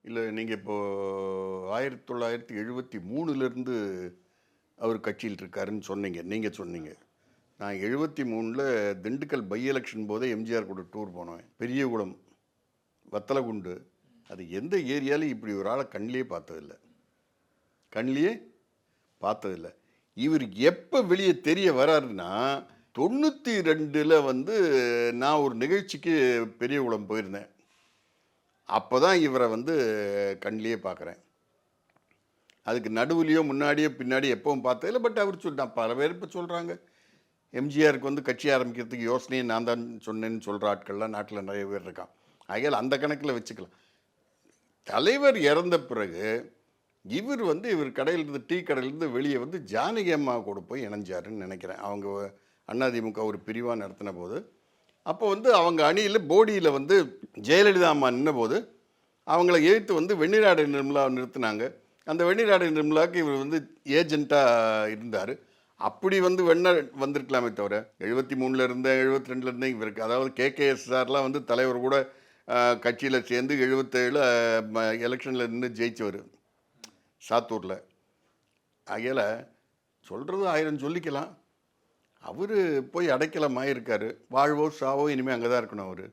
இல்லை நீங்கள் இப்போது 1973லேருந்து அவர் கட்சியில் இருக்காருன்னு சொன்னீங்க, நீங்கள் சொன்னீங்க. நான் 73ல் திண்டுக்கல் பை எலெக்ஷன் போதே எம்ஜிஆர் கூட டூர் போனேன். பெரியகுளம், வத்தலகுண்டு, அது எந்த ஏரியாலையும் இப்படி ஒரு ஆளை கண்ணிலே பார்த்ததில்லை. கண்ணிலே பார்த்ததில்லை. இவர் எப்போ வெளியே தெரிய வராருன்னா 92ல் வந்து நான் ஒரு நிகழ்ச்சிக்கு பெரியகுளம் போயிருந்தேன். அப்போ தான் இவரை வந்து கண்ணிலேயே பார்க்குறேன். அதுக்கு நடுவுலையோ முன்னாடியோ பின்னாடி எப்பவும் பார்த்ததில்லை. பட் அவர் சொல்லிட்டான், பல பேர் இப்போ சொல்கிறாங்க எம்ஜிஆருக்கு வந்து கட்சி ஆரம்பிக்கிறதுக்கு யோசனையை நான் தான் சொன்னேன்னு சொல்கிற ஆட்கள்லாம் நாட்டில் நிறைய பேர் இருக்கான். ஆகையால் அந்த கணக்கில் வச்சுக்கலாம். தலைவர் இறந்த பிறகு இவர் வந்து இவர் கடையிலிருந்து டீ கடையிலேருந்து வெளியே வந்து ஜானகி அம்மா கூட போய் இணைஞ்சாருன்னு நினைக்கிறேன். அவங்க அதிமுக ஒரு பிரிவாக நடத்தின போது அப்போ வந்து அவங்க அணியில் போடியில் வந்து ஜெயலலிதா அம்மா நின்ற போது அவங்கள எதிர்த்து வந்து வெண்ணிராடை நிர்மலா நிறுத்தினாங்க. அந்த வெண்ணிராடை நிர்மலாவுக்கு இவர் வந்து ஏஜெண்ட்டாக இருந்தார். அப்படி வந்து வந்திருக்கலாமே தவிர 73ல் இருந்த 72ல் இருந்தே இவருக்கு, அதாவது கேகேஎஸ்ஆர்லாம் வந்து தலைவர் கூட கட்சியில் சேர்ந்து 77 எலெக்ஷனில் நின்று ஜெயிச்சவர் சாத்தூரில். ஆகையால் சொல்கிறது 1000 சொல்லிக்கலாம். அவர் போய் அடைக்கலமாக இருக்கார். வாழ்வோ சாவோ இனிமேல் அங்கே தான் இருக்கணும் அவர்.